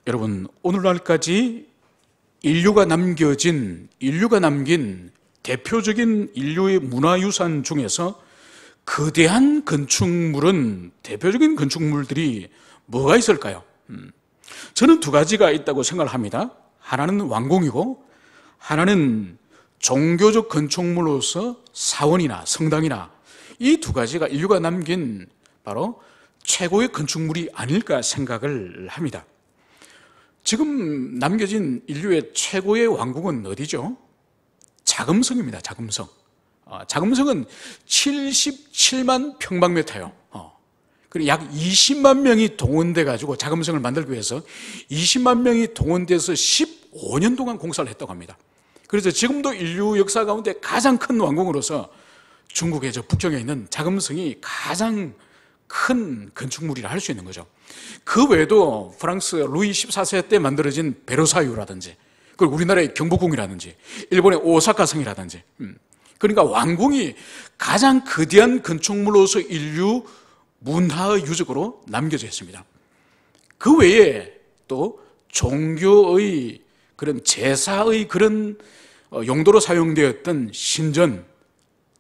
여러분, 오늘날까지 인류가 남긴 대표적인 인류의 문화유산 중에서 거대한 건축물은, 대표적인 건축물들이 뭐가 있을까요? 저는 두 가지가 있다고 생각을 합니다. 하나는 왕궁이고 하나는 종교적 건축물로서 사원이나 성당이나, 이 두 가지가 인류가 남긴 바로 최고의 건축물이 아닐까 생각을 합니다. 지금 남겨진 인류의 최고의 왕국은 어디죠? 자금성입니다. 자금성. 자금성은 77만 평방미터예요. 그리고 약 20만 명이 동원돼 가지고 자금성을 만들기 위해서 20만 명이 동원돼서 15년 동안 공사를 했다고 합니다. 그래서 지금도 인류 역사 가운데 가장 큰 왕궁으로서 중국의 저 북경에 있는 자금성이 가장 큰 건축물이라 할 수 있는 거죠. 그 외에도 프랑스 루이 14세 때 만들어진 베르사유라든지, 그리고 우리나라의 경복궁이라든지, 일본의 오사카성이라든지, 그러니까 왕궁이 가장 거대한 건축물로서 인류 문화의 유적으로 남겨져 있습니다. 그 외에 또 종교의 그런 제사의 그런 용도로 사용되었던 신전,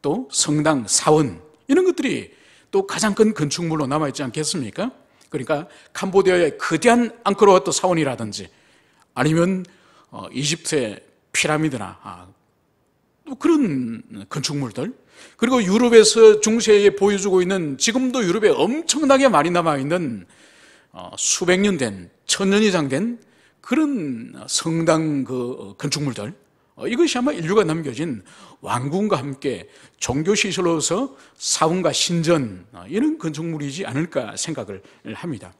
또 성당, 사원, 이런 것들이 또 가장 큰 건축물로 남아있지 않겠습니까? 그러니까 캄보디아의 거대한 앙코르와트 사원이라든지, 아니면 이집트의 피라미드나 또 그런 건축물들, 그리고 유럽에서 중세에 보여주고 있는, 지금도 유럽에 엄청나게 많이 남아있는 수백 년 된, 천년 이상 된 그런 성당 건축물들, 이것이 아마 인류가 남겨진 왕궁과 함께 종교시설로서 사원과 신전, 이런 건축물이지 않을까 생각을 합니다.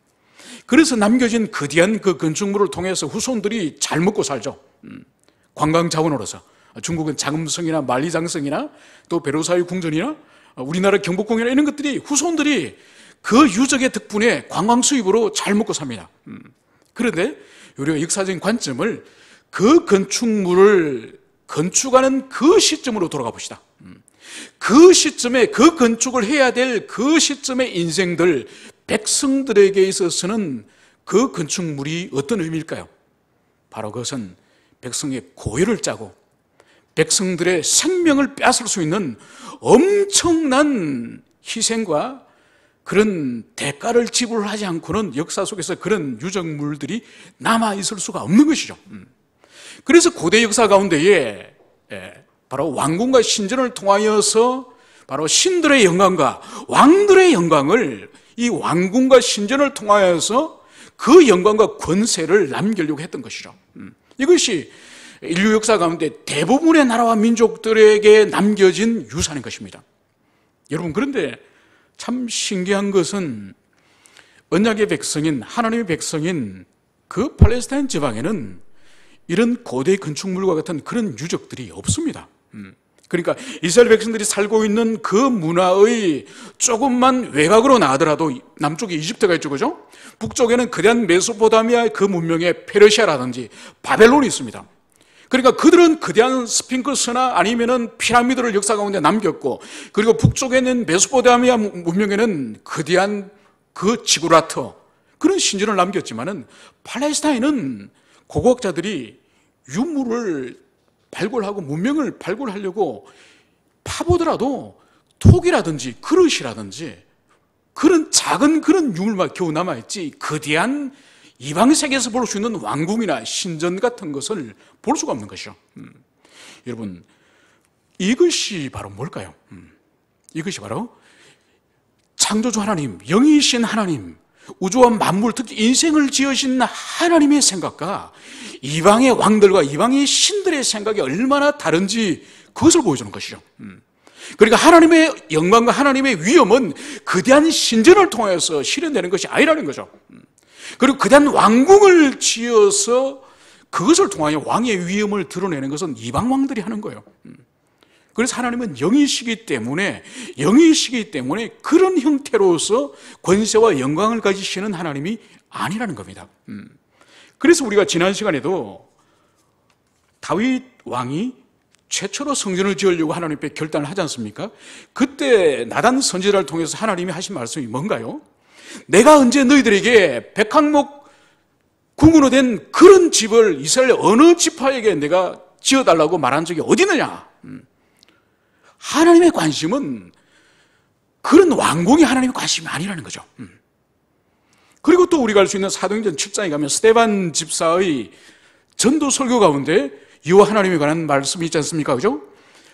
그래서 남겨진 거대한 그 건축물을 통해서 후손들이 잘 먹고 살죠. 관광 자원으로서 중국은 자금성이나 만리장성이나 또 베르사유 궁전이나 우리나라 경복궁이나 이런 것들이, 후손들이 그 유적의 덕분에 관광 수입으로 잘 먹고 삽니다. 그런데 우리가 역사적인 관점을 그 건축물을 건축하는 그 시점으로 돌아가 봅시다. 그 시점에, 그 건축을 해야 될 그 시점의 인생들, 백성들에게 있어서는 그 건축물이 어떤 의미일까요? 바로 그것은 백성의 고열을 짜고 백성들의 생명을 빼앗을 수 있는 엄청난 희생과 그런 대가를 지불하지 않고는 역사 속에서 그런 유적물들이 남아있을 수가 없는 것이죠. 그래서 고대 역사 가운데에 바로 왕궁과 신전을 통하여서 바로 신들의 영광과 왕들의 영광을, 이 왕궁과 신전을 통하여서 그 영광과 권세를 남기려고 했던 것이죠. 이것이 인류 역사 가운데 대부분의 나라와 민족들에게 남겨진 유산인 것입니다. 여러분, 그런데 참 신기한 것은 언약의 백성인, 하나님의 백성인 그 팔레스타인 지방에는 이런 고대 건축물과 같은 그런 유적들이 없습니다. 그러니까 이스라엘 백성들이 살고 있는 그 문화의 조금만 외곽으로 나가더라도, 남쪽에 이집트가 있죠, 그죠? 북쪽에는 거대한 메소포타미아의 그 문명의 페르시아라든지 바벨론이 있습니다. 그러니까 그들은 거대한 스핑크스나 아니면은 피라미드를 역사 가운데 남겼고, 그리고 북쪽에 있는 메소포타미아 문명에는 거대한 그 지구라터, 그런 신전을 남겼지만은 팔레스타인은 고고학자들이 유물을 발굴하고 문명을 발굴하려고 파보더라도 톡이라든지 그릇이라든지 그런 작은 그런 유물만 겨우 남아있지, 거대한 이방 세계에서 볼 수 있는 왕궁이나 신전 같은 것을 볼 수가 없는 것이죠. 여러분, 이것이 바로 뭘까요? 이것이 바로 창조주 하나님, 영이신 하나님, 우주와 만물, 특히 인생을 지으신 하나님의 생각과 이방의 왕들과 이방의 신들의 생각이 얼마나 다른지, 그것을 보여주는 것이죠. 그러니까 하나님의 영광과 하나님의 위엄은 거대한 신전을 통해서 실현되는 것이 아니라는 거죠. 그리고 거대한 왕궁을 지어서 그것을 통하여 왕의 위엄을 드러내는 것은 이방 왕들이 하는 거예요. 그래서 하나님은 영이시기 때문에 그런 형태로서 권세와 영광을 가지시는 하나님이 아니라는 겁니다. 그래서 우리가 지난 시간에도 다윗 왕이 최초로 성전을 지으려고 하나님께 결단을 하지 않습니까? 그때 나단 선지자를 통해서 하나님이 하신 말씀이 뭔가요? 내가 언제 너희들에게 백항목 궁으로 된 그런 집을 이스라엘 어느 지파에게 내가 지어달라고 말한 적이 어디 있느냐? 하나님의 관심은 그런 왕궁이 하나님의 관심이 아니라는 거죠. 그리고 또 우리가 알 수 있는 사도행전 7장에 가면 스데반 집사의 전도 설교 가운데 여호와 하나님에 관한 말씀이 있지 않습니까? 그죠?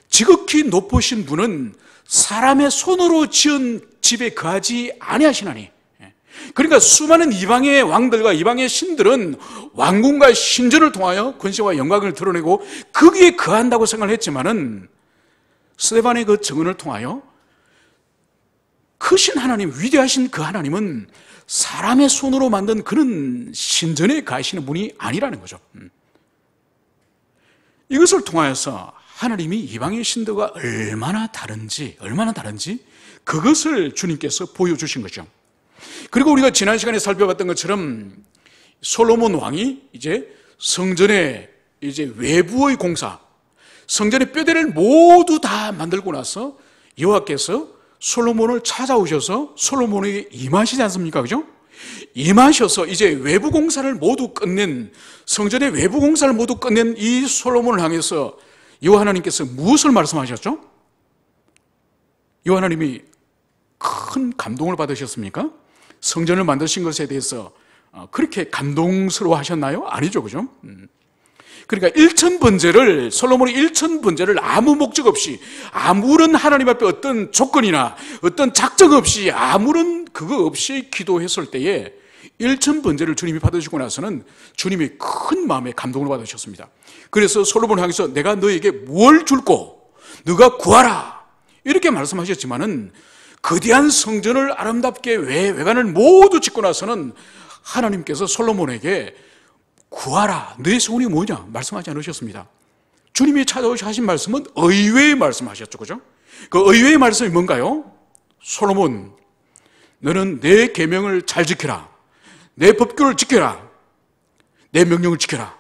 지극히 높으신 분은 사람의 손으로 지은 집에 거하지 아니하시나니. 그러니까 수많은 이방의 왕들과 이방의 신들은 왕궁과 신전을 통하여 권세와 영광을 드러내고 거기에 거한다고 생각을 했지만은 스데반의 그 증언을 통하여 크신 하나님, 위대하신 그 하나님은 사람의 손으로 만든 그런 신전에 가시는 분이 아니라는 거죠. 이것을 통하여서 하나님이 이방의 신들과 얼마나 다른지 그것을 주님께서 보여주신 거죠. 그리고 우리가 지난 시간에 살펴봤던 것처럼 솔로몬 왕이 이제 성전의 이제 외부의 공사, 성전의 뼈대를 모두 다 만들고 나서 여호와께서 솔로몬을 찾아오셔서 솔로몬에게 임하시지 않습니까? 그죠? 임하셔서 이제 외부 공사를 모두 끝낸, 성전의 외부 공사를 모두 끝낸 이 솔로몬을 향해서 여호와 하나님께서 무엇을 말씀하셨죠? 여호와 하나님이 큰 감동을 받으셨습니까? 성전을 만드신 것에 대해서 그렇게 감동스러워 하셨나요? 아니죠, 그죠? 그러니까 솔로몬이 1000번제를 아무 목적 없이, 아무런 하나님 앞에 어떤 조건이나 어떤 작정 없이, 아무런 그거 없이 기도했을 때에 1000번제를 주님이 받으시고 나서는 주님이 큰 마음에 감동을 받으셨습니다. 그래서 솔로몬을 향해서 내가 너에게 뭘 줄고 너가 구하라 이렇게 말씀하셨지만은 거대한 성전을 아름답게 외관을 모두 짓고 나서는 하나님께서 솔로몬에게 구하라, 너의 소원이 뭐냐 말씀하지 않으셨습니다. 주님이 찾아오셔 하신 말씀은 의외의 말씀하셨죠, 그죠? 그 의외의 말씀이 뭔가요? 솔로몬, 너는 내 계명을 잘 지켜라, 내 법규를 지켜라, 내 명령을 지켜라.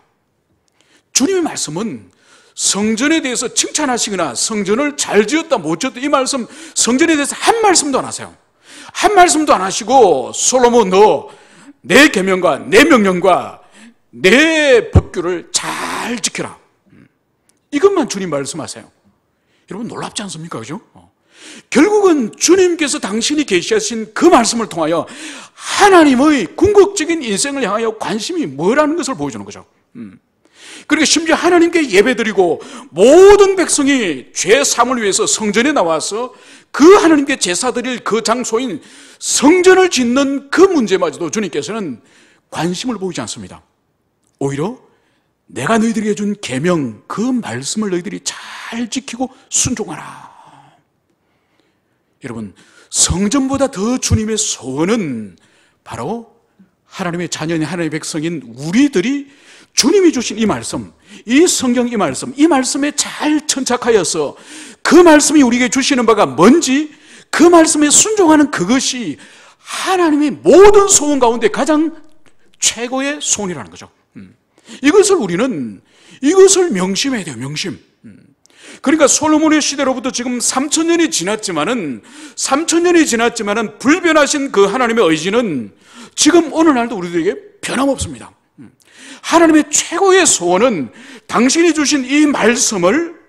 주님의 말씀은 성전에 대해서 칭찬하시거나 성전을 잘 지었다 못 지었다 이 말씀, 성전에 대해서 한 말씀도 안 하세요. 한 말씀도 안 하시고 솔로몬, 너 내 계명과 내 명령과 내 법규를 잘 지켜라, 이것만 주님 말씀하세요. 여러분 놀랍지 않습니까? 그죠? 결국은 주님께서 당신이 계시하신 그 말씀을 통하여 하나님의 궁극적인 인생을 향하여 관심이 뭐라는 것을 보여주는 거죠. 그리고 심지어 하나님께 예배드리고 모든 백성이 죄 사함을 위해서 성전에 나와서 그 하나님께 제사 드릴 그 장소인 성전을 짓는 그 문제마저도 주님께서는 관심을 보이지 않습니다. 오히려 내가 너희들에게 준 계명, 그 말씀을 너희들이 잘 지키고 순종하라. 여러분, 성전보다 더 주님의 소원은 바로 하나님의 자녀인 하나님의 백성인 우리들이 주님이 주신 이 말씀, 이 성경 이 말씀에 잘 천착하여서 그 말씀이 우리에게 주시는 바가 뭔지 그 말씀에 순종하는 그것이 하나님의 모든 소원 가운데 가장 최고의 소원이라는 거죠. 이것을 명심해야 돼요, 명심. 그러니까 솔로몬의 시대로부터 지금 3000년이 지났지만은 불변하신 그 하나님의 의지는 지금 오늘날도 우리들에게 변함없습니다. 하나님의 최고의 소원은 당신이 주신 이 말씀을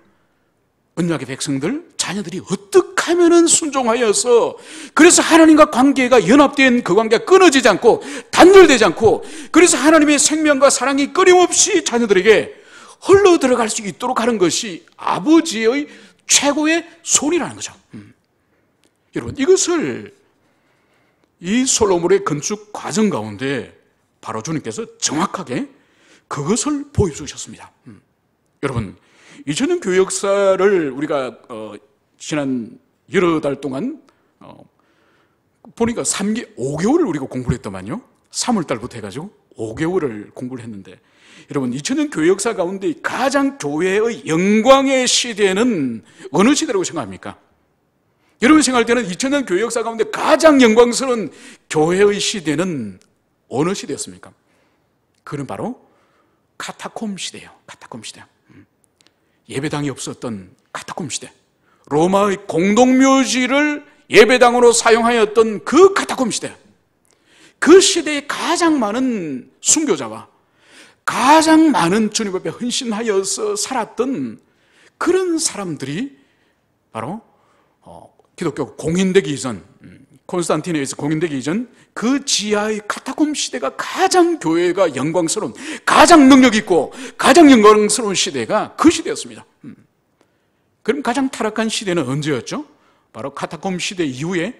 언약의 백성들, 자녀들이 어떻게 하면은 순종하여서, 그래서 하나님과 관계가 연합된 그 관계가 끊어지지 않고 단절되지 않고, 그래서 하나님의 생명과 사랑이 끊임없이 자녀들에게 흘러 들어갈 수 있도록 하는 것이 아버지의 최고의 소원이라는 거죠. 여러분, 이것을 이 솔로몬의 건축 과정 가운데 바로 주님께서 정확하게 그것을 보여주셨습니다. 여러분, 2000년 교회 역사를 우리가 지난 여러 달 동안 보니까 5개월을 우리가 공부를 했더만요. 3월달부터 해가지고 5개월을 공부를 했는데, 여러분, 2000년 교회 역사 가운데 가장 교회의 영광의 시대는 어느 시대라고 생각합니까? 여러분 생각할 때는 2000년 교회 역사 가운데 가장 영광스러운 교회의 시대는 어느 시대였습니까? 그는 바로 카타콤 시대예요. 카타콤 시대. 예배당이 없었던 카타콤 시대. 로마의 공동묘지를 예배당으로 사용하였던 그 카타콤 시대. 그 시대에 가장 많은 순교자와 가장 많은 주님 앞에 헌신하여서 살았던 그런 사람들이 바로 기독교 공인되기 이전, 콘스탄티노에서 공인되기 이전 그 지하의 카타콤 시대가 가장 교회가 영광스러운, 가장 능력 있고 가장 영광스러운 시대가 그 시대였습니다. 그럼 가장 타락한 시대는 언제였죠? 바로 카타콤 시대 이후에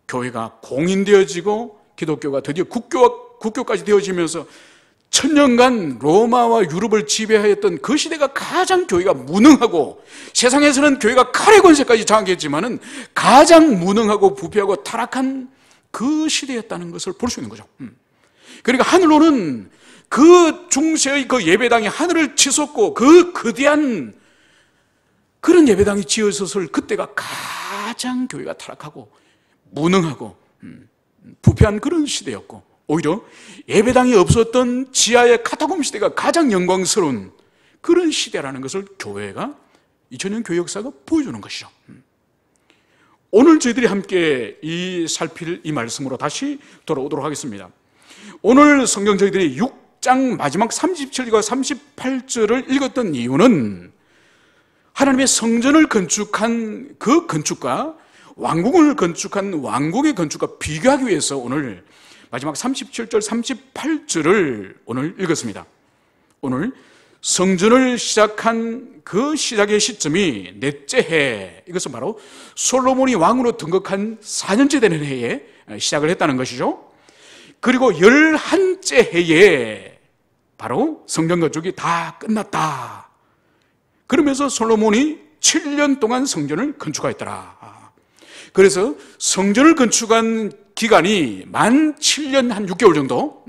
교회가 공인되어지고 기독교가 드디어 국교까지 되어지면서 천년간 로마와 유럽을 지배하였던 그 시대가 가장 교회가 무능하고, 세상에서는 교회가 칼의 권세까지 장악했지만은 가장 무능하고 부패하고 타락한 그 시대였다는 것을 볼 수 있는 거죠. 그러니까 하늘로는 그 중세의 그 예배당이 하늘을 치솟고 그 거대한 그런 예배당이 지어졌을 그때가 가장 교회가 타락하고 무능하고 부패한 그런 시대였고, 오히려 예배당이 없었던 지하의 카타콤 시대가 가장 영광스러운 그런 시대라는 것을 교회가 2000년 교회 역사가 보여주는 것이죠. 오늘 저희들이 함께 살필 이 말씀으로 다시 돌아오도록 하겠습니다. 오늘 성경 저희들이 6장 마지막 37절과 38절을 읽었던 이유는 하나님의 성전을 건축한 그 건축과 왕궁을 건축한 왕궁의 건축과 비교하기 위해서 오늘 마지막 37절, 38절을 오늘 읽었습니다. 오늘 성전을 시작한 그 시작의 시점이 넷째 해, 이것은 바로 솔로몬이 왕으로 등극한 4년째 되는 해에 시작을 했다는 것이죠. 그리고 11째 해에 바로 성전 건축이 다 끝났다. 그러면서 솔로몬이 7년 동안 성전을 건축하였더라. 그래서 성전을 건축한 기간이 만 7년 한 6개월 정도,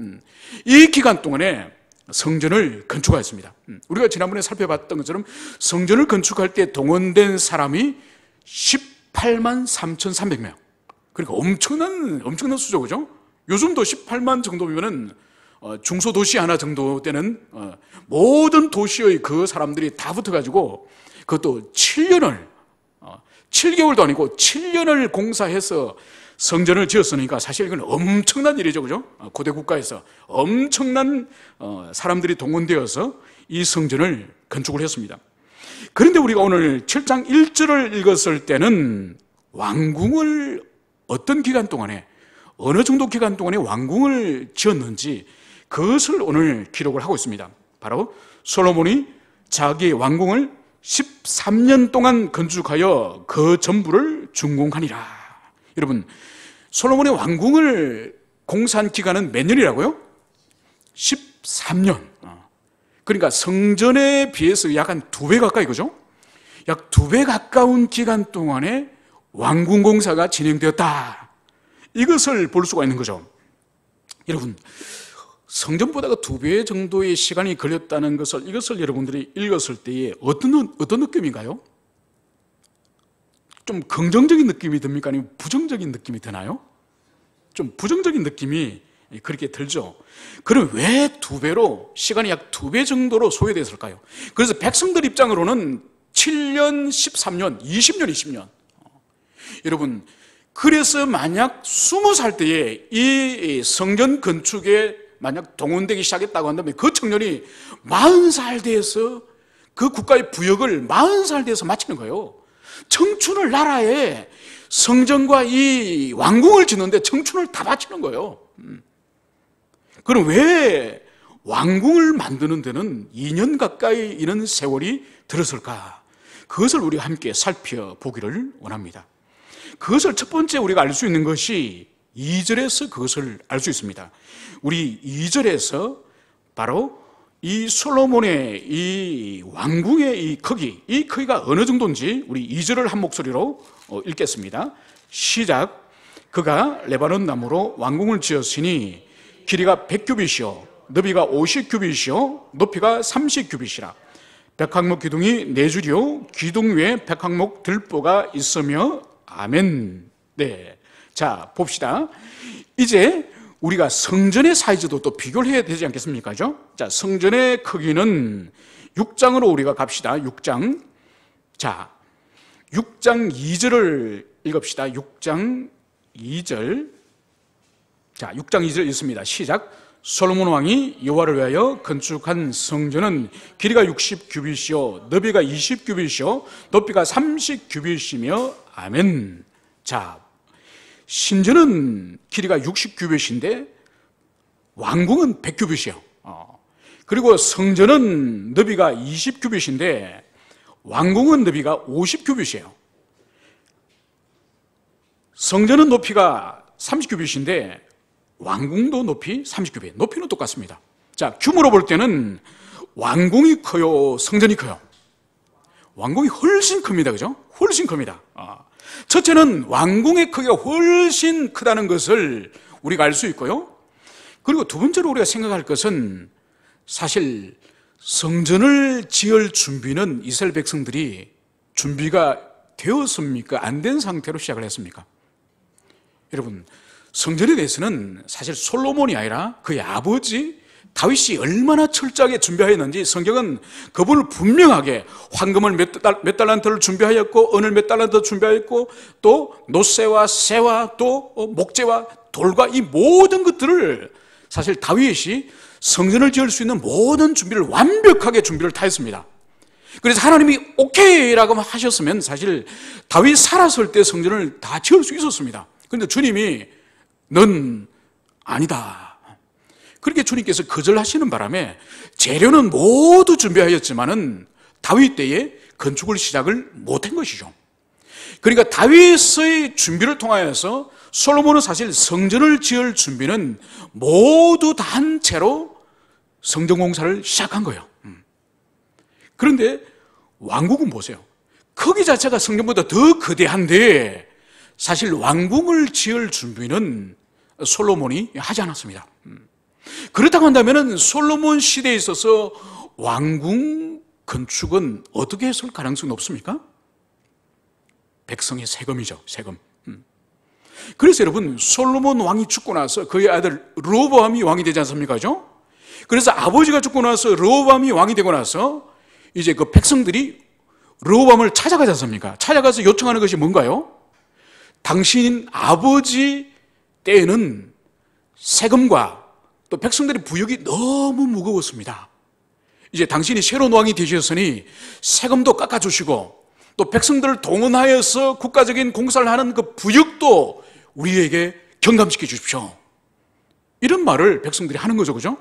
이 기간 동안에 성전을 건축하였습니다. 우리가 지난번에 살펴봤던 것처럼 성전을 건축할 때 동원된 사람이 18만 3,300명. 그러니까 엄청난 수죠, 그죠? 요즘도 18만 정도면은 중소도시 하나 정도 되는 모든 도시의 그 사람들이 다 붙어가지고 그것도 7개월도 아니고 7년을 공사해서 성전을 지었으니까 사실 이건 엄청난 일이죠, 그죠? 고대 국가에서 엄청난 사람들이 동원되어서 이 성전을 건축을 했습니다. 그런데 우리가 오늘 7장 1절을 읽었을 때는 왕궁을 어떤 기간 동안에, 어느 정도 기간 동안에 왕궁을 지었는지 그것을 오늘 기록을 하고 있습니다. 바로 솔로몬이 자기의 왕궁을 13년 동안 건축하여 그 전부를 준공하니라. 여러분, 솔로몬의 왕궁을 공사한 기간은 몇 년이라고요? 13년. 그러니까 성전에 비해서 약 한 2배 가까이, 그죠? 약 2배 가까운 기간 동안에 왕궁 공사가 진행되었다. 이것을 볼 수가 있는 거죠. 여러분, 성전보다가 2배 정도의 시간이 걸렸다는 것을, 이것을 여러분들이 읽었을 때에 어떤 느낌인가요? 좀 긍정적인 느낌이 듭니까? 아니면 부정적인 느낌이 드나요? 좀 부정적인 느낌이 그렇게 들죠. 그럼 왜 2배로, 시간이 약 2배 정도로 소요됐을까요? 그래서 백성들 입장으로는 7년, 13년, 20년. 여러분, 그래서 만약 20살 때에 이 성전 건축에 만약 동원되기 시작했다고 한다면 그 청년이 40살 돼서 그 국가의 부역을 40살 돼서 마치는 거예요. 청춘을 나라에 성전과 이 왕궁을 짓는데 청춘을 다 바치는 거예요. 그럼 왜 왕궁을 만드는 데는 2년 가까이 이런 세월이 들었을까? 그것을 우리가 함께 살펴보기를 원합니다. 그것을 첫 번째 우리가 알 수 있는 것이 2절에서 그것을 알 수 있습니다. 우리 2절에서 바로 이 솔로몬의 이 왕궁의 이 크기가 어느 정도인지 우리 2절을 한 목소리로 읽겠습니다. 시작. 그가 레바논 나무로 왕궁을 지었으니 길이가 100규빗이요 너비가 50규빗이요 높이가 30규빗이라. 백항목 기둥이 4줄이요 기둥 위에 백항목 들보가 있으며. 아멘. 네. 자, 봅시다. 이제 우리가 성전의 사이즈도 또 비교를 해야 되지 않겠습니까? 자, 성전의 크기는 6장으로 우리가 갑시다. 6장. 자, 6장 2절을 읽읍시다. 6장 2절. 자, 6장 2절 읽습니다. 시작. 솔로몬 왕이 여호와를 위하여 건축한 성전은 길이가 60규빗이요 너비가 20규빗이요 높이가 30규빗이며 아멘. 자, 신전은 길이가 60규빗인데 왕궁은 100규빗이에요. 그리고 성전은 너비가 20규빗인데 왕궁은 너비가 50규빗이에요. 성전은 높이가 30규빗인데 왕궁도 높이 30규빗. 높이는 똑같습니다. 자, 규모로 볼 때는 왕궁이 커요, 성전이 커요? 왕궁이 훨씬 큽니다. 그죠? 훨씬 큽니다. 첫째는 왕궁의 크기가 훨씬 크다는 것을 우리가 알 수 있고요. 그리고 두 번째로 우리가 생각할 것은 사실 성전을 지을 준비는 이스라엘 백성들이 준비가 되었습니까? 안 된 상태로 시작을 했습니까? 여러분, 성전에 대해서는 사실 솔로몬이 아니라 그의 아버지 다윗이 얼마나 철저하게 준비하였는지 성경은 그분을 분명하게 황금을 몇 달란트를 준비하였고 은을 몇 달란트 준비하였고 또 노새와 새와 또 목재와 돌과 이 모든 것들을 사실 다윗이 성전을 지을 수 있는 모든 준비를 완벽하게 준비를 다 했습니다. 그래서 하나님이 오케이라고 하셨으면 사실 다윗 살았을 때 성전을 다 지을 수 있었습니다. 그런데 주님이 넌 아니다. 그렇게 주님께서 거절하시는 바람에 재료는 모두 준비하였지만은 다윗 때에 건축을 시작을 못한 것이죠. 그러니까 다윗의 준비를 통하여서 솔로몬은 사실 성전을 지을 준비는 모두 다 한 채로 성전 공사를 시작한 거예요. 그런데 왕궁은 보세요. 크기 자체가 성전보다 더 거대한데 사실 왕궁을 지을 준비는 솔로몬이 하지 않았습니다. 그렇다고 한다면 솔로몬 시대에 있어서 왕궁 건축은 어떻게 했을 가능성이 높습니까? 백성의 세금이죠, 세금. 그래서 여러분, 솔로몬 왕이 죽고 나서 그의 아들 르호보암이 왕이 되지 않습니까? 그죠? 그래서 아버지가 죽고 나서 르호보암이 왕이 되고 나서 이제 그 백성들이 르호보암을 찾아가지 않습니까? 찾아가서 요청하는 것이 뭔가요? 당신 아버지 때에는 세금과 또 백성들의 부역이 너무 무거웠습니다. 이제 당신이 새로운 왕이 되셨으니 세금도 깎아주시고 또 백성들을 동원하여서 국가적인 공사를 하는 그 부역도 우리에게 경감시켜 주십시오. 이런 말을 백성들이 하는 거죠. 그죠?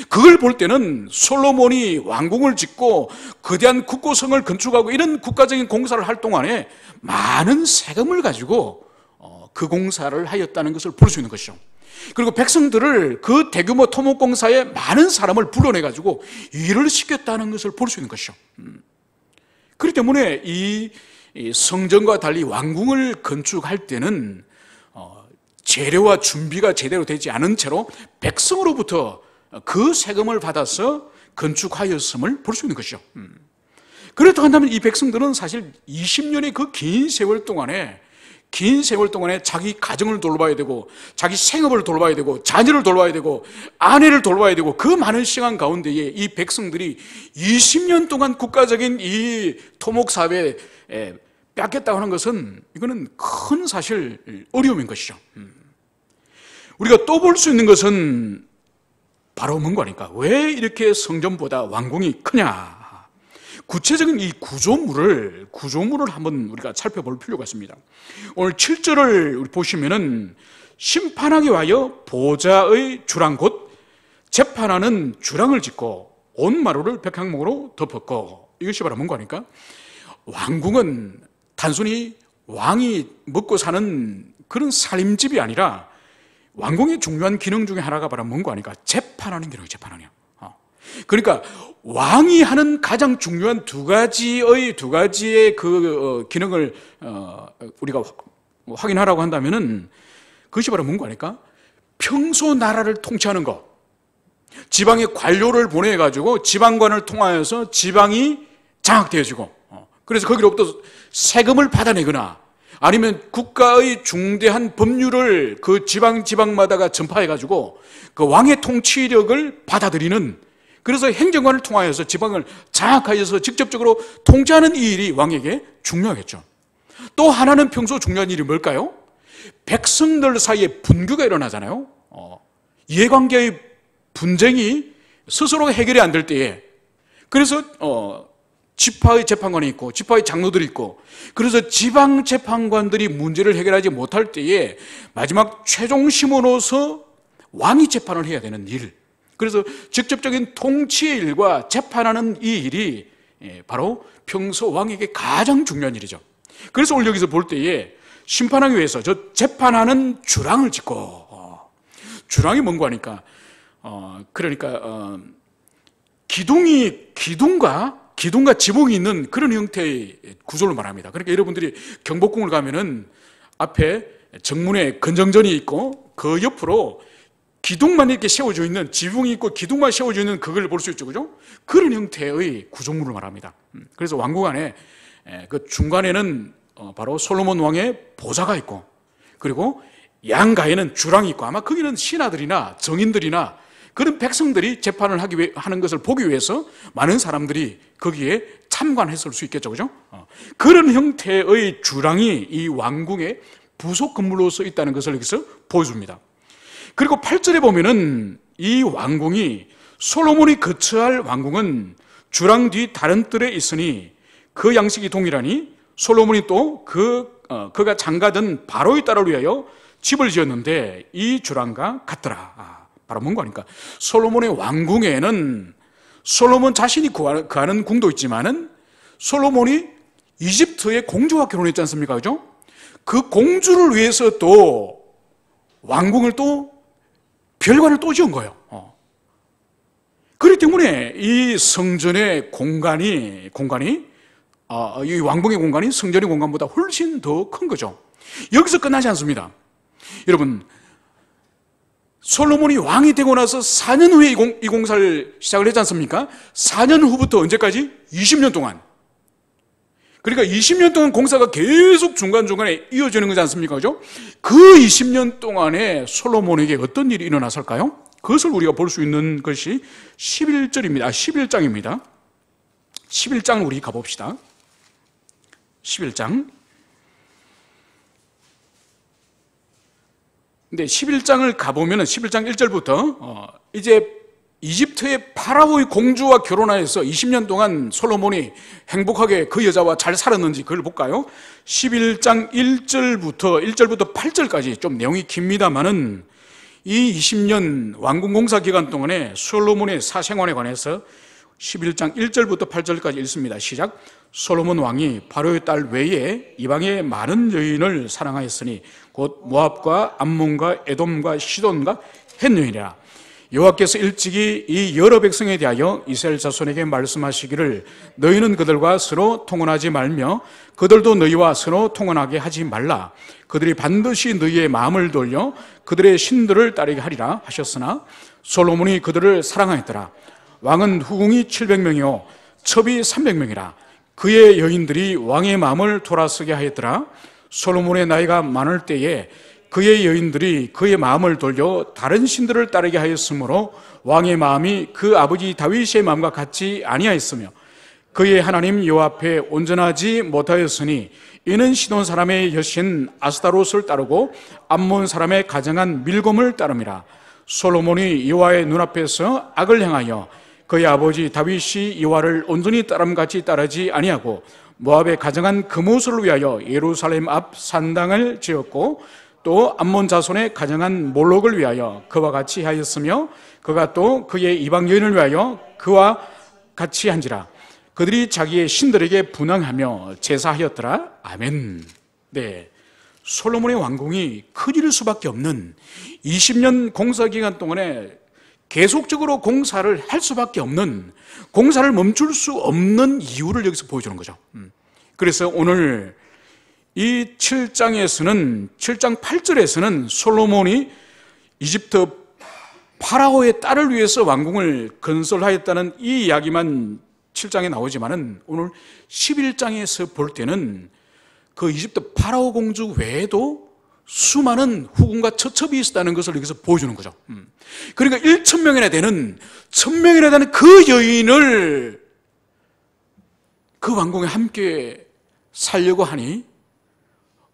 그걸 볼 때는 솔로몬이 왕궁을 짓고 거대한 국고성을 건축하고 이런 국가적인 공사를 할 동안에 많은 세금을 가지고 그 공사를 하였다는 것을 볼 수 있는 것이죠. 그리고 백성들을 그 대규모 토목공사에 많은 사람을 불러내가지고 일을 시켰다는 것을 볼 수 있는 것이죠. 그렇기 때문에 이 성전과 달리 왕궁을 건축할 때는 재료와 준비가 제대로 되지 않은 채로 백성으로부터 그 세금을 받아서 건축하였음을 볼 수 있는 것이죠. 그렇다고 한다면 이 백성들은 사실 20년의 그 긴 세월 동안에 자기 가정을 돌봐야 되고 자기 생업을 돌봐야 되고 자녀를 돌봐야 되고 아내를 돌봐야 되고 그 많은 시간 가운데에 이 백성들이 20년 동안 국가적인 이 토목사업에 뺏겼다고 하는 것은 이거는 큰 사실 어려움인 것이죠. 우리가 또 볼 수 있는 것은 바로 뭔가 하니까 왜 이렇게 성전보다 왕궁이 크냐? 구체적인 이 구조물을 한번 우리가 살펴볼 필요가 있습니다. 오늘 7절을 보시면은 심판하기 위하여 보좌의 주랑 곧 재판하는 주랑을 짓고 온 마루를 백향목으로 덮었고, 이것이 바로 뭔가 하니까 왕궁은 단순히 왕이 먹고 사는 그런 살림집이 아니라 왕궁의 중요한 기능 중에 하나가 바로 뭔가 하니까 재판하는 기능이에요. 재판하는. 그러니까 왕이 하는 가장 중요한 두 가지의 그 기능을 우리가 확인하라고 한다면은 그것이 바로 뭔가 하니까 평소 나라를 통치하는 것, 지방의 관료를 보내가지고 지방관을 통하여서 지방이 장악되어지고, 그래서 거기로부터 세금을 받아내거나 아니면 국가의 중대한 법률을 그 지방마다가 전파해가지고 그 왕의 통치력을 받아들이는, 그래서 행정관을 통하여서 지방을 장악하여서 직접적으로 통치하는 이 일이 왕에게 중요하겠죠. 또 하나는 평소 중요한 일이 뭘까요? 백성들 사이에 분규가 일어나잖아요. 이해관계의 분쟁이 스스로 해결이 안 될 때에, 그래서 지파의 재판관이 있고 지파의 장로들이 있고, 그래서 지방 재판관들이 문제를 해결하지 못할 때에 마지막 최종심으로서 왕이 재판을 해야 되는 일, 그래서 직접적인 통치의 일과 재판하는 이 일이 바로 평소 왕에게 가장 중요한 일이죠. 그래서 오늘 여기서 볼 때에 심판하기 위해서 저 재판하는 주랑을 짓고, 주랑이 뭔가 하니까 그러니까 기둥과 지붕이 있는 그런 형태의 구조를 말합니다. 그러니까 여러분들이 경복궁을 가면은 앞에 정문에 건정전이 있고 그 옆으로 기둥만 이렇게 세워져 있는, 지붕이 있고 기둥만 세워져 있는 그걸 볼 수 있죠, 그죠? 그런 형태의 구조물을 말합니다. 그래서 왕궁 안에 그 중간에는 바로 솔로몬 왕의 보좌가 있고, 그리고 양가에는 주랑이 있고, 아마 거기는 신하들이나 정인들이나 그런 백성들이 재판을 하는 것을 보기 위해서 많은 사람들이 거기에 참관했을 수 있겠죠, 그죠? 그런 형태의 주랑이 이 왕궁의 부속 건물로서 있다는 것을 여기서 보여줍니다. 그리고 8절에 보면은 이 왕궁이, 솔로몬이 거처할 왕궁은 주랑 뒤 다른 뜰에 있으니 그 양식이 동일하니 솔로몬이 또 그가 장가든 바로의 딸을 위하여 집을 지었는데 이 주랑과 같더라. 바로 뭔가 하니까 솔로몬의 왕궁에는 솔로몬 자신이 거하는 궁도 있지만은 솔로몬이 이집트의 공주와 결혼했지 않습니까? 그죠? 그 공주를 위해서 또 왕궁을 또 별관을 또 지은 거예요. 그렇기 때문에 이 성전의 공간이 이 왕궁의 공간이 성전의 공간보다 훨씬 더 큰 거죠. 여기서 끝나지 않습니다. 여러분, 솔로몬이 왕이 되고 나서 4년 후에 이 공사를 시작을 했지 않습니까? 4년 후부터 언제까지? 20년 동안. 그러니까 20년 동안 공사가 계속 중간중간에 이어지는 거지 않습니까? 그죠? 그 20년 동안에 솔로몬에게 어떤 일이 일어났을까요? 그것을 우리가 볼 수 있는 것이 11절입니다. 11장입니다. 11장을 우리 가봅시다. 11장. 근데 11장을 가보면 11장 1절부터 이제 이집트의 파라오의 공주와 결혼하여서 20년 동안 솔로몬이 행복하게 그 여자와 잘 살았는지 그걸 볼까요? 11장 1절부터 8절까지 좀 내용이 깁니다만은 이 20년 왕궁 공사 기간 동안에 솔로몬의 사생활에 관해서 11장 1절부터 8절까지 읽습니다. 시작. 솔로몬 왕이 바로의 딸 외에 이방의 많은 여인을 사랑하였으니 곧 모압과 암몬과 에돔과 시돈과 헷 여인이라. 여호와께서 일찍이 이 여러 백성에 대하여 이스라엘 자손에게 말씀하시기를 너희는 그들과 서로 통혼하지 말며 그들도 너희와 서로 통혼하게 하지 말라. 그들이 반드시 너희의 마음을 돌려 그들의 신들을 따르게 하리라 하셨으나 솔로몬이 그들을 사랑하였더라. 왕은 후궁이 700명이요 첩이 300명이라. 그의 여인들이 왕의 마음을 돌아서게 하였더라. 솔로몬의 나이가 많을 때에 그의 여인들이 그의 마음을 돌려 다른 신들을 따르게 하였으므로 왕의 마음이 그 아버지 다윗의 마음과 같이 아니하였으며 그의 하나님 여호와 앞에 온전하지 못하였으니 이는 시돈 사람의 여신 아스타롯을 따르고 암몬 사람의 가정한 밀곰을 따름이라. 솔로몬이 여호와의 눈앞에서 악을 행하여 그의 아버지 다윗이 여호와를 온전히 따름같이 따르지 아니하고 모압의 가정한 그모스를 위하여 예루살렘 앞 산당을 지었고 또 암몬 자손의 가정한 몰록을 위하여 그와 같이 하였으며 그가 또 그의 이방 여인을 위하여 그와 같이 한지라. 그들이 자기의 신들에게 분향하며 제사하였더라. 아멘. 네, 솔로몬의 왕궁이 커질 수밖에 없는 20년 공사 기간 동안에 계속적으로 공사를 할 수밖에 없는, 공사를 멈출 수 없는 이유를 여기서 보여주는 거죠. 그래서 오늘 이 7장에서는 7장 8절에서는 솔로몬이 이집트 파라오의 딸을 위해서 왕궁을 건설하였다는 이 이야기만 7장에 나오지만은 오늘 11장에서 볼 때는 그 이집트 파라오 공주 외에도 수많은 후궁과 처첩이 있었다는 것을 여기서 보여주는 거죠. 그러니까 1,000명이나 되는, 1,000명이나 되는 그 여인을 그 왕궁에 함께 살려고 하니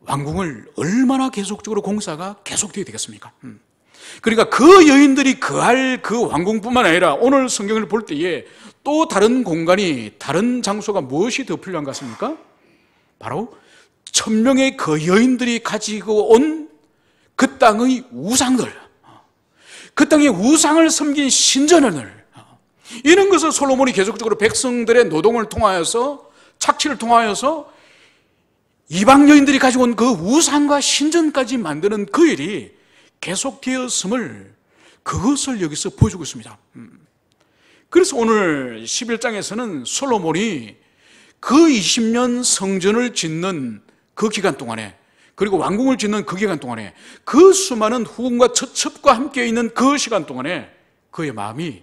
왕궁을 얼마나 계속적으로 공사가 계속되어야 되겠습니까? 그러니까 그 여인들이 거할 그 왕궁뿐만 아니라 오늘 성경을 볼 때에 또 다른 공간이, 다른 장소가 무엇이 더 필요한 것 같습니까? 바로 1000명의 그 여인들이 가지고 온 그 땅의 우상들, 그 땅의 우상을 섬긴 신전을, 이런 것을 솔로몬이 계속적으로 백성들의 노동을 통하여서, 착취를 통하여서 이방 여인들이 가지고 온 그 우상과 신전까지 만드는 그 일이 계속되었음을, 그것을 여기서 보여주고 있습니다. 그래서 오늘 11장에서는 솔로몬이 그 20년 성전을 짓는 그 기간 동안에, 그리고 왕궁을 짓는 그 기간 동안에, 그 수많은 후궁과 처첩과 함께 있는 그 시간 동안에 그의 마음이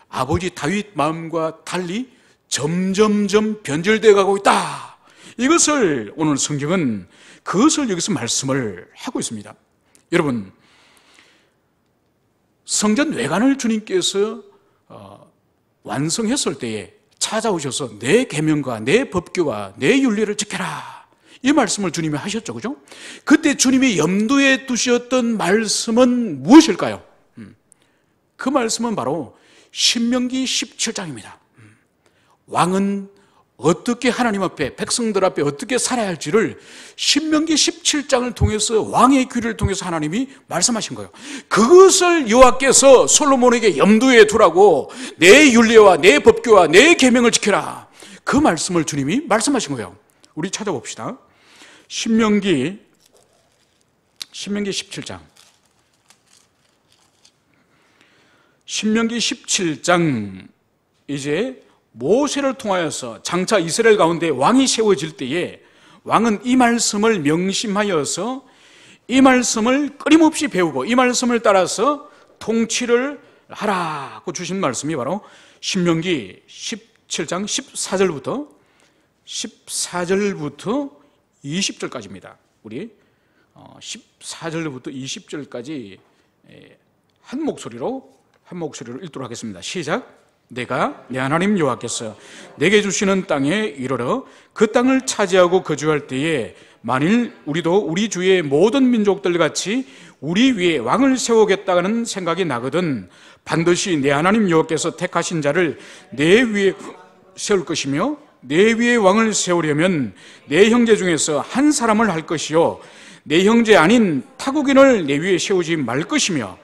아버지 다윗 마음과 달리 점점점 변질되어 가고 있다. 이것을 오늘 성경은 그것을 여기서 말씀을 하고 있습니다. 여러분, 성전 외관을 주님께서 완성했을 때에 찾아오셔서 내 계명과 내 법규와 내 윤리를 지켜라, 이 말씀을 주님이 하셨죠, 그죠? 그때 주님이 염두에 두셨던 말씀은 무엇일까요? 그 말씀은 바로 신명기 17장입니다. 왕은 어떻게 하나님 앞에, 백성들 앞에 어떻게 살아야 할지를 신명기 17장을 통해서, 왕의 귀를 통해서 하나님이 말씀하신 거예요. 그것을 여호와께서 솔로몬에게 염두에 두라고, 내 윤리와 내 법규와 내 계명을 지켜라, 그 말씀을 주님이 말씀하신 거예요. 우리 찾아봅시다. 신명기 17장. 신명기 17장, 이제 모세를 통하여서 장차 이스라엘 가운데 왕이 세워질 때에 왕은 이 말씀을 명심하여서 이 말씀을 끊임없이 배우고 이 말씀을 따라서 통치를 하라고 주신 말씀이 바로 신명기 17장 14절부터 20절까지입니다. 우리 14절부터 20절까지 한 목소리로 읽도록 하겠습니다. 시작. 내가 내 하나님 여호와께서 내게 주시는 땅에 이르러 그 땅을 차지하고 거주할 때에 만일 우리도 우리 주위의 모든 민족들 같이 우리 위에 왕을 세우겠다는 생각이 나거든 반드시 내 하나님 여호와께서 택하신 자를 내 위에 세울 것이며 내 위에 왕을 세우려면 내 형제 중에서 한 사람을 할 것이요 내 형제 아닌 타국인을 내 위에 세우지 말 것이며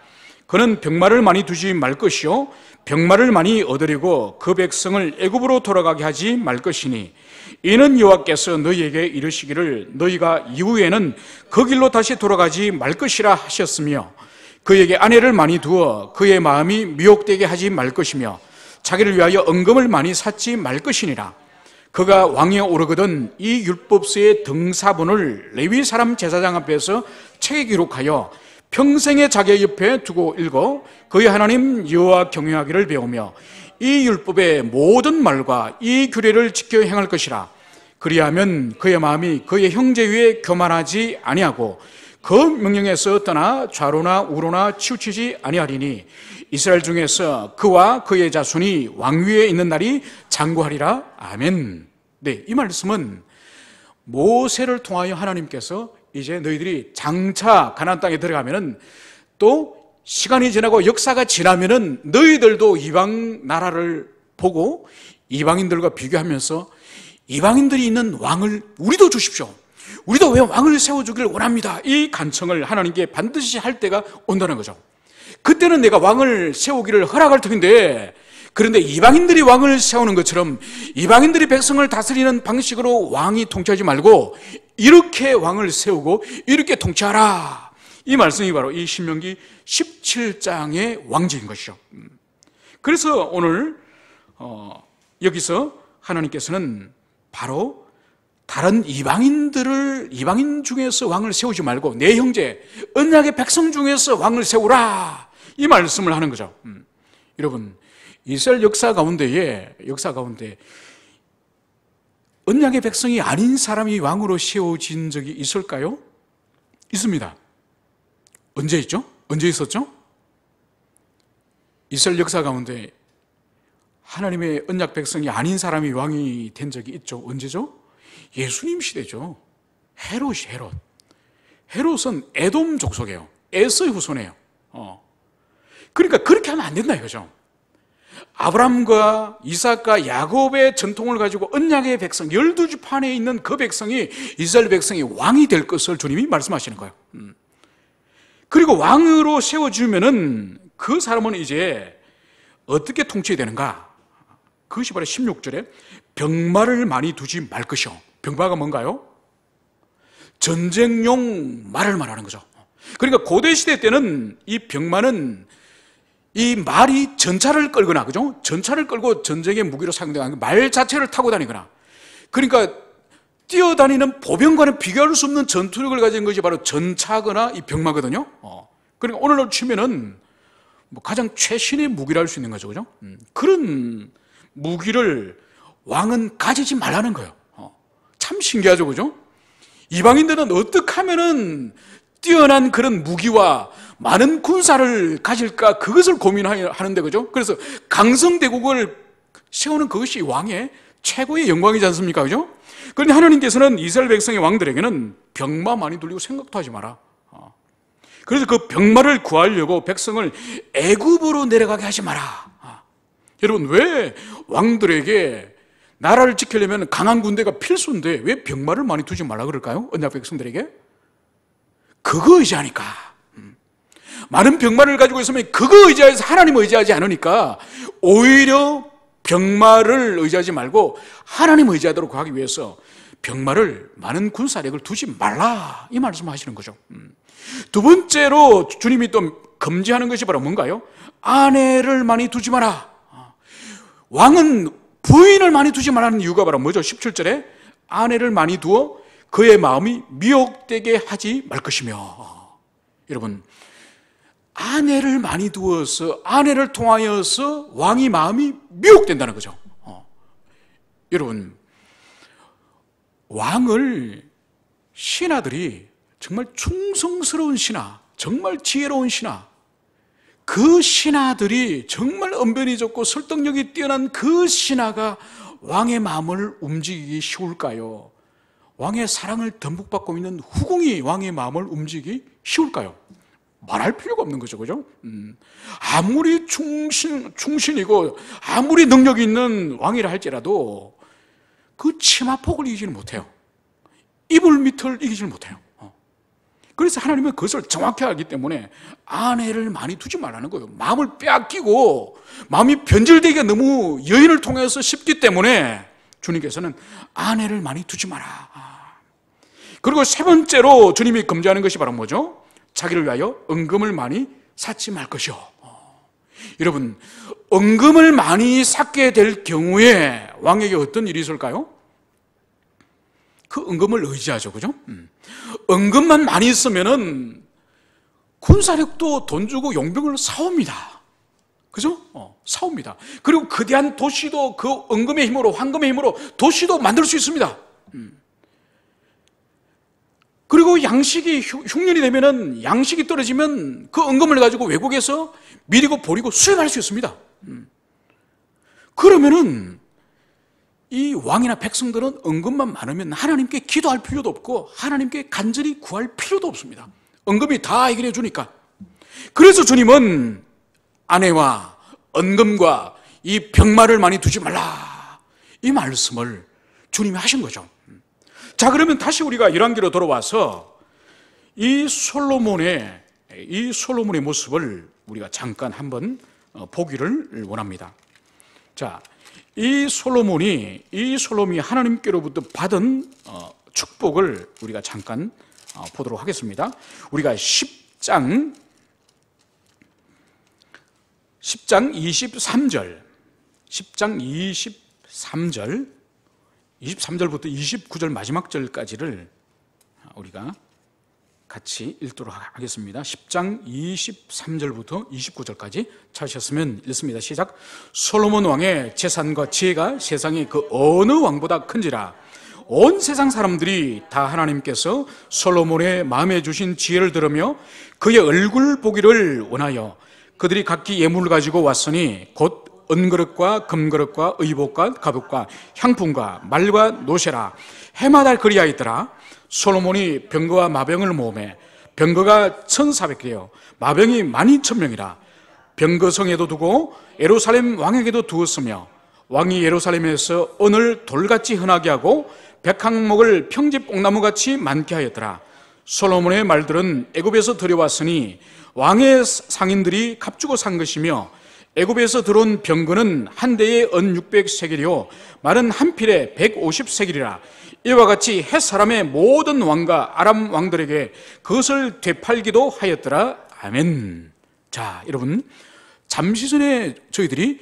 그는 병마를 많이 두지 말 것이요 병마를 많이 얻으려고 그 백성을 애굽으로 돌아가게 하지 말 것이니 이는 여호와께서 너희에게 이르시기를 너희가 이후에는 그 길로 다시 돌아가지 말 것이라 하셨으며 그에게 아내를 많이 두어 그의 마음이 미혹되게 하지 말 것이며 자기를 위하여 은금을 많이 샀지 말 것이니라. 그가 왕위에 오르거든 이 율법서의 등사본을 레위 사람 제사장 앞에서 책에 기록하여 평생에 자기 옆에 두고 읽어 그의 하나님 여호와 경외하기를 배우며 이 율법의 모든 말과 이 규례를 지켜 행할 것이라. 그리하면 그의 마음이 그의 형제 위에 교만하지 아니하고 그 명령에서 떠나 좌로나 우로나 치우치지 아니하리니 이스라엘 중에서 그와 그의 자손이 왕위에 있는 날이 장구하리라. 아멘. 네, 이 말씀은 모세를 통하여 하나님께서 이제 너희들이 장차 가나안 땅에 들어가면은 또 시간이 지나고 역사가 지나면은 너희들도 이방 나라를 보고 이방인들과 비교하면서 이방인들이 있는 왕을 우리도 주십시오. 우리도 왜 왕을 세워주기를 원합니다. 이 간청을 하나님께 반드시 할 때가 온다는 거죠. 그때는 내가 왕을 세우기를 허락할 터인데 그런데 이방인들이 왕을 세우는 것처럼 이방인들이 백성을 다스리는 방식으로 왕이 통치하지 말고 이렇게 왕을 세우고 이렇게 통치하라. 이 말씀이 바로 이 신명기 17장의 왕제인 것이죠. 그래서 오늘 여기서 하나님께서는 바로 다른 이방인 중에서 왕을 세우지 말고 내 형제 언약의 백성 중에서 왕을 세우라. 이 말씀을 하는 거죠. 여러분, 이스라엘 역사 가운데 언약의 백성이 아닌 사람이 왕으로 세워진 적이 있을까요? 있습니다. 언제 있죠? 언제 있었죠? 이스라엘 역사 가운데 하나님의 언약 백성이 아닌 사람이 왕이 된 적이 있죠. 언제죠? 예수님 시대죠. 헤롯은 에돔 족속이에요. 에서의 후손이에요. 그러니까 그렇게 하면 안 된다 이거죠. 아브라함과 이삭과 야곱의 전통을 가지고 언약의 백성 12지파에 있는 그 백성이 이스라엘 백성이 왕이 될 것을 주님이 말씀하시는 거예요. 그리고 왕으로 세워주면은 그 사람은 이제 어떻게 통치해야 되는가? 그것이 바로 16절에 병마를 많이 두지 말 것이요. 병마가 뭔가요? 전쟁용 말을 말하는 거죠. 그러니까 고대시대 때는 이 병마는 이 말이 전차를 끌거나, 그죠? 전차를 끌고 전쟁의 무기로 사용되는 말 자체를 타고 다니거나, 그러니까 뛰어다니는 보병과는 비교할 수 없는 전투력을 가진 것이 바로 전차거나 이 병마거든요. 그러니까 오늘날 치면은 뭐 가장 최신의 무기라 할 수 있는 거죠, 그죠? 그런 무기를 왕은 가지지 말라는 거예요. 참 신기하죠, 그죠? 이방인들은 어떻게 하면은 뛰어난 그런 무기와 많은 군사를 가질까 그것을 고민하는데, 그죠? 그래서 강성대국을 세우는 그것이 왕의 최고의 영광이지 않습니까? 그죠? 그런데 하나님께서는 이스라엘 백성의 왕들에게는 병마 많이 돌리고 생각도 하지 마라. 그래서 그 병마를 구하려고 백성을 애굽으로 내려가게 하지 마라. 여러분, 왜 왕들에게 나라를 지키려면 강한 군대가 필수인데 왜 병마를 많이 두지 말라 그럴까요? 언약 백성들에게? 그거 의지하니까. 많은 병마를 가지고 있으면 그거 의지해서 하나님 의지하지 않으니까 오히려 병마를 의지하지 말고 하나님 의지하도록 하기 위해서 병마를 많은 군사력을 두지 말라, 이 말씀을 하시는 거죠. 두 번째로 주님이 또 금지하는 것이 바로 뭔가요? 아내를 많이 두지 마라. 왕은 부인을 많이 두지 말라는 이유가 바로 뭐죠? 17절에 아내를 많이 두어 그의 마음이 미혹되게 하지 말 것이며. 여러분, 아내를 많이 두어서 아내를 통하여서 왕의 마음이 미혹된다는 거죠. 여러분, 왕을 신하들이 정말 충성스러운 신하, 정말 지혜로운 신하, 그 신하들이 정말 언변이 좋고 설득력이 뛰어난 그 신하가 왕의 마음을 움직이기 쉬울까요? 왕의 사랑을 듬뿍 받고 있는 후궁이 왕의 마음을 움직이기 쉬울까요? 말할 필요가 없는 거죠, 그죠? 아무리 충신이고 아무리 능력이 있는 왕이라 할지라도 그 치마폭을 이기지는 못해요. 이불 밑을 이기지는 못해요. 그래서 하나님은 그것을 정확히 알기 때문에 아내를 많이 두지 말라는 거예요. 마음을 빼앗기고 마음이 변질되기가 너무 여인을 통해서 쉽기 때문에 주님께서는 아내를 많이 두지 마라. 그리고 세 번째로 주님이 금지하는 것이 바로 뭐죠? 자기를 위하여 은금을 많이 샀지 말 것이요. 여러분, 은금을 많이 샀게 될 경우에 왕에게 어떤 일이 있을까요? 그 은금을 의지하죠, 그죠? 은금만 많이 있으면은 군사력도 돈 주고 용병을 사옵니다. 그죠? 사옵니다. 그리고 거대한 도시도 그 은금의 힘으로, 황금의 힘으로 도시도 만들 수 있습니다. 그리고 양식이 흉년이 되면은 양식이 떨어지면 그 은금을 가지고 외국에서 미리고 보리고 수입할 수 있습니다. 그러면은 이 왕이나 백성들은 은금만 많으면 하나님께 기도할 필요도 없고 하나님께 간절히 구할 필요도 없습니다. 은금이 다 해결해 주니까. 그래서 주님은 아내와 은금과 이 병마를 많이 두지 말라, 이 말씀을 주님이 하신 거죠. 자, 그러면 다시 우리가 열왕기로 돌아와서 이 솔로몬의 모습을 우리가 잠깐 한번 보기를 원합니다. 자, 이 솔로몬이 하나님께로부터 받은 축복을 우리가 잠깐 보도록 하겠습니다. 우리가 10장 23절 23절부터 29절 마지막 절까지를 우리가 같이 읽도록 하겠습니다. 10장 23절부터 29절까지 찾으셨으면 읽습니다. 시작. 솔로몬 왕의 재산과 지혜가 세상의 그 어느 왕보다 큰지라. 온 세상 사람들이 다 하나님께서 솔로몬의 마음에 주신 지혜를 들으며 그의 얼굴 보기를 원하여 그들이 각기 예물을 가지고 왔으니 곧 은그릇과 금그릇과 의복과 가복과 향품과 말과 노새라 해마다 그리하였더라. 솔로몬이 병거와 마병을 모으매 병거가 1,400개요. 마병이 12,000명이라 병거성에도 두고 예루살렘 왕에게도 두었으며 왕이 예루살렘에서 은을 돌같이 흔하게 하고 백항목을 평지 뽕나무같이 많게 하였더라. 솔로몬의 말들은 애굽에서 들여왔으니 왕의 상인들이 값주고 산 것이며 애굽에서 들어온 병거는 한 대에 은 600세겔이요 말은 한 필에 150세겔이라. 이와 같이 헷 사람의 모든 왕과 아람 왕들에게 그것을 되팔기도 하였더라. 아멘. 자, 여러분, 잠시 전에 저희들이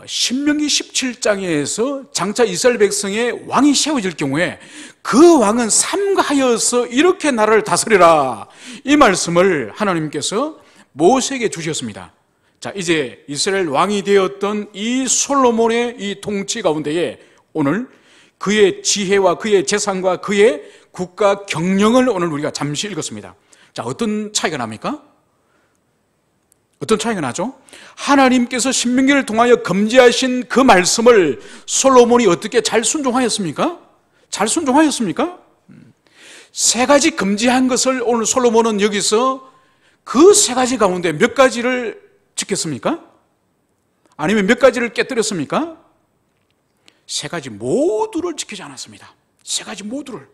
신명기 17장에서 장차 이스라엘 백성의 왕이 세워질 경우에 그 왕은 삼가하여서 이렇게 나라를 다스리라, 이 말씀을 하나님께서 모세에게 주셨습니다. 자, 이제 이스라엘 왕이 되었던 이 솔로몬의 이 통치 가운데에 오늘 그의 지혜와 그의 재산과 그의 국가 경영을 오늘 우리가 잠시 읽었습니다. 자, 어떤 차이가 납니까? 어떤 차이가 나죠? 하나님께서 신명기를 통하여 금지하신 그 말씀을 솔로몬이 어떻게 잘 순종하였습니까? 잘 순종하였습니까? 세 가지 금지한 것을 오늘 솔로몬은 여기서 그 세 가지 가운데 몇 가지를 지켰습니까? 아니면 몇 가지를 깨뜨렸습니까? 세 가지 모두를 지키지 않았습니다. 세 가지 모두를.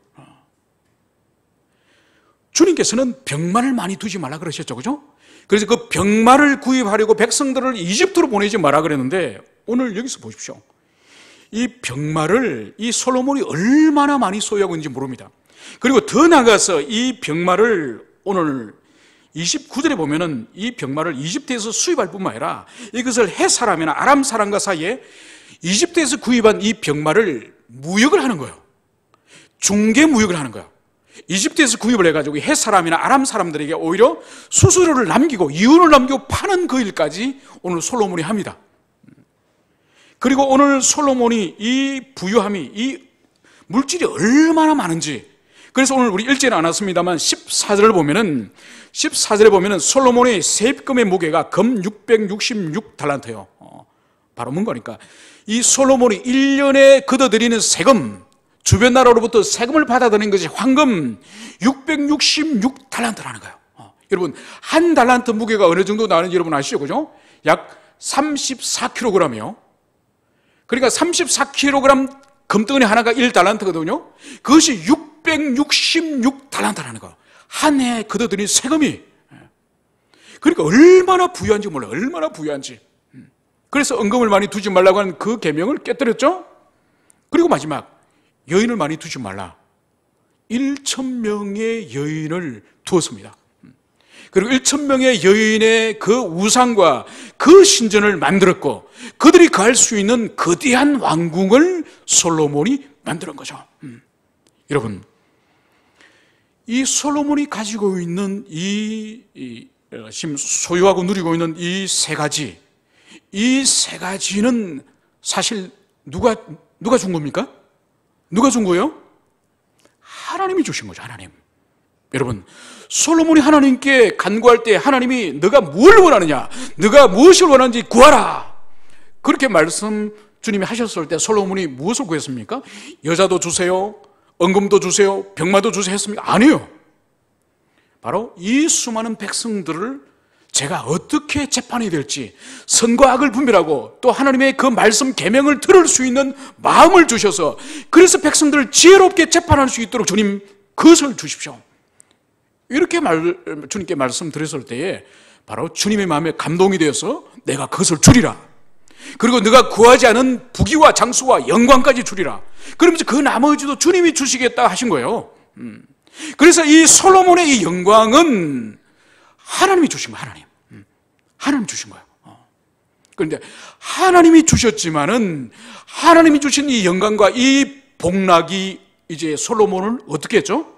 주님께서는 병마를 많이 두지 말라 그러셨죠, 그죠? 그래서 그 병마를 구입하려고 백성들을 이집트로 보내지 마라 그랬는데 오늘 여기서 보십시오. 이 병마를 이 솔로몬이 얼마나 많이 소유하고 있는지 모릅니다. 그리고 더 나아가서 이 병마를 오늘 29절에 보면은 이 병마를 이집트에서 수입할 뿐만 아니라 이것을 헷 사람이나 아람 사람과 사이에 이집트에서 구입한 이 병마를 무역을 하는 거예요. 중개 무역을 하는 거예요. 이집트에서 구입을 해가지고 헷 사람이나 아람 사람들에게 오히려 수수료를 남기고 이윤을 남기고 파는 그 일까지 오늘 솔로몬이 합니다. 그리고 오늘 솔로몬이 이 부유함이, 이 물질이 얼마나 많은지, 그래서 오늘 우리 읽지는 않았습니다만 14절을 보면은 솔로몬의 세입금의 무게가 금 666달란트예요. 바로 뭔가니까 이 솔로몬이 1년에 걷어들이는 세금, 주변 나라로부터 세금을 받아들이는 것이 황금 666달란트라는 거예요. 여러분, 한 달란트 무게가 어느 정도 나는지 여러분 아시죠? 그죠? 약 34kg이요. 그러니까 34kg 금덩어리 하나가 1달란트거든요. 그것이 666달란트라는 거예요. 한 해 걷어들인 세금이. 그러니까 얼마나 부유한지 몰라요. 얼마나 부유한지. 그래서 은금을 많이 두지 말라고 하는 그 계명을 깨뜨렸죠. 그리고 마지막, 여인을 많이 두지 말라. 1,000명의 여인을 두었습니다. 그리고 1,000명의 여인의 그 우상과 그 신전을 만들었고 그들이 거할 수 있는 거대한 왕궁을 솔로몬이 만드는 거죠. 여러분, 이 솔로몬이 가지고 있는 지금 소유하고 누리고 있는 이 세 가지는 사실 누가 준 겁니까? 누가 준 거예요? 하나님이 주신 거죠. 하나님. 여러분, 솔로몬이 하나님께 간구할 때 하나님이 너가 뭘 원하느냐, 너가 무엇을 원하는지 구하라, 그렇게 말씀 주님이 하셨을 때 솔로몬이 무엇을 구했습니까? 여자도 주세요, 은금도 주세요, 병마도 주세요 했습니까? 아니요. 바로 이 수많은 백성들을 제가 어떻게 재판이 될지 선과 악을 분별하고 또 하나님의 그 말씀 계명을 들을 수 있는 마음을 주셔서 그래서 백성들을 지혜롭게 재판할 수 있도록 주님 그것을 주십시오. 이렇게 주님께 말씀드렸을 때에 바로 주님의 마음에 감동이 되어서 내가 그것을 주리라. 그리고 네가 구하지 않은 부귀와 장수와 영광까지 주리라. 그러면서 그 나머지도 주님이 주시겠다 하신 거예요. 그래서 이 솔로몬의 이 영광은 하나님이 주신 거예요. 하나님 주신 거예요. 그런데 하나님이 주셨지만은 하나님이 주신 이 영광과 이 복락이 이제 솔로몬을 어떻게 했죠?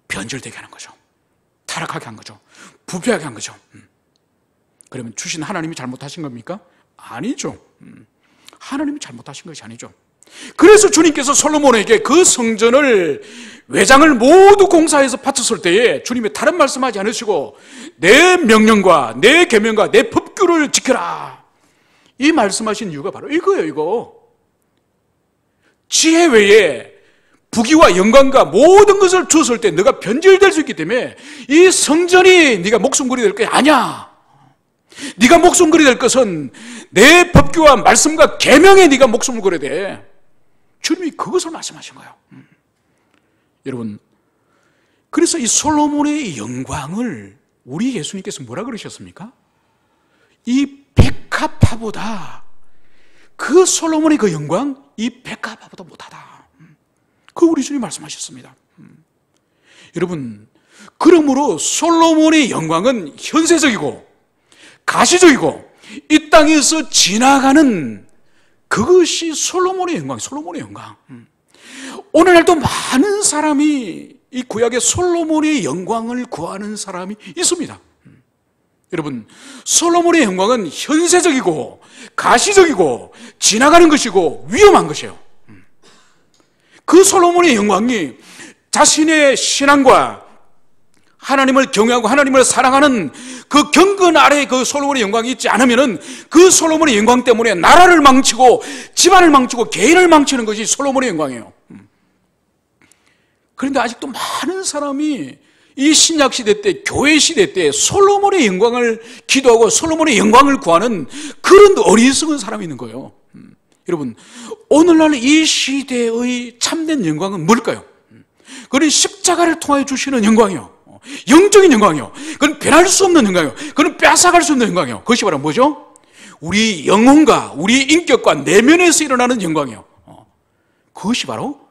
변절되게 하는 거죠. 타락하게 한 거죠. 부패하게 한 거죠. 그러면 주신 하나님이 잘못하신 겁니까? 아니죠. 하나님이 잘못하신 것이 아니죠. 그래서 주님께서 솔로몬에게 그 성전을 외장을 모두 공사해서 바쳤을 때에 주님이 다른 말씀하지 않으시고 내 명령과 내 계명과 내 법규를 지켜라, 이 말씀하신 이유가 바로 이거예요. 이거 지혜 외에 부귀와 영광과 모든 것을 주었을 때 너가 변질될 수 있기 때문에 이 성전이 네가 목숨걸이 될 것이 아니야. 네가 목숨걸이 될 것은 내 법규와 말씀과 계명에 네가 목숨을 걸어야 돼. 주님이 그것을 말씀하신 거예요. 여러분, 그래서 이 솔로몬의 영광을 우리 예수님께서 뭐라 그러셨습니까? 이 백합화보다, 그 솔로몬의 그 영광, 이 백합화보다 못하다. 그 우리 주님 말씀하셨습니다. 여러분, 그러므로 솔로몬의 영광은 현세적이고 가시적이고 이 땅에서 지나가는 그것이 솔로몬의 영광, 솔로몬의 영광. 오늘날도 많은 사람이 이 구약의 솔로몬의 영광을 구하는 사람이 있습니다. 여러분, 솔로몬의 영광은 현세적이고 가시적이고 지나가는 것이고 위험한 것이에요. 그 솔로몬의 영광이 자신의 신앙과 하나님을 경외하고 하나님을 사랑하는 그 경건 아래에 그 솔로몬의 영광이 있지 않으면은 그 솔로몬의 영광 때문에 나라를 망치고 집안을 망치고 개인을 망치는 것이 솔로몬의 영광이에요. 그런데 아직도 많은 사람이 이 신약 시대 때, 교회 시대 때 솔로몬의 영광을 기도하고 솔로몬의 영광을 구하는 그런 어리석은 사람이 있는 거예요. 여러분, 오늘날 이 시대의 참된 영광은 뭘까요? 그건 십자가를 통하여 주시는 영광이요, 영적인 영광이요, 그건 변할 수 없는 영광이요, 그건 뺏어갈 수 없는 영광이요. 그것이 바로 뭐죠? 우리 영혼과 우리 인격과 내면에서 일어나는 영광이요. 그것이 바로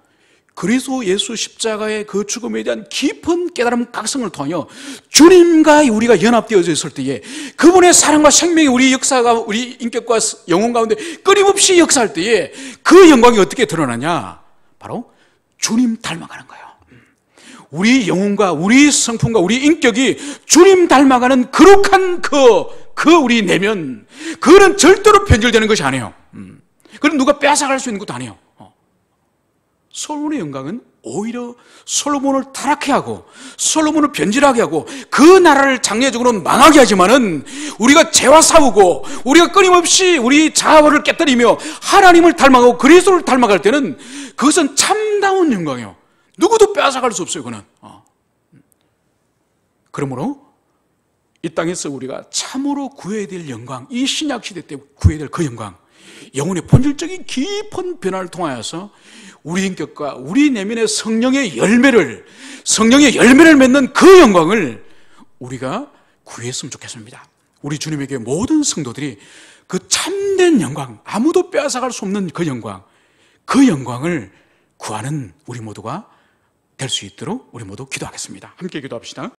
그리스도 예수 십자가의 그 죽음에 대한 깊은 깨달음 각성을 통하여 주님과 우리가 연합되어져 있을 때에 그분의 사랑과 생명이 우리 역사가 우리 인격과 영혼 가운데 끊임없이 역사할 때에 그 영광이 어떻게 드러나냐? 바로 주님 닮아가는 거예요. 우리 영혼과 우리 성품과 우리 인격이 주님 닮아가는 거룩한 그 우리 내면, 그거는 절대로 변질되는 것이 아니에요. 그건 누가 뺏어갈 수 있는 것도 아니에요. 솔로몬의 영광은 오히려 솔로몬을 타락해 하고 솔로몬을 변질하게 하고 그 나라를 장래적으로는 망하게 하지만은 우리가 죄와 싸우고 우리가 끊임없이 우리 자아를 깨뜨리며 하나님을 닮아가고 그리스도를 닮아갈 때는 그것은 참다운 영광이에요. 누구도 빼앗아갈 수 없어요. 그는. 그러므로 이 땅에서 우리가 참으로 구해야 될 영광, 이 신약 시대 때 구해야 될 그 영광, 영혼의 본질적인 깊은 변화를 통하여서 우리 인격과 우리 내면의 성령의 열매를 맺는 그 영광을 우리가 구했으면 좋겠습니다. 우리 주님에게 모든 성도들이 그 참된 영광, 아무도 빼앗아갈 수 없는 그 영광을 구하는 우리 모두가 될 수 있도록 우리 모두 기도하겠습니다. 함께 기도합시다.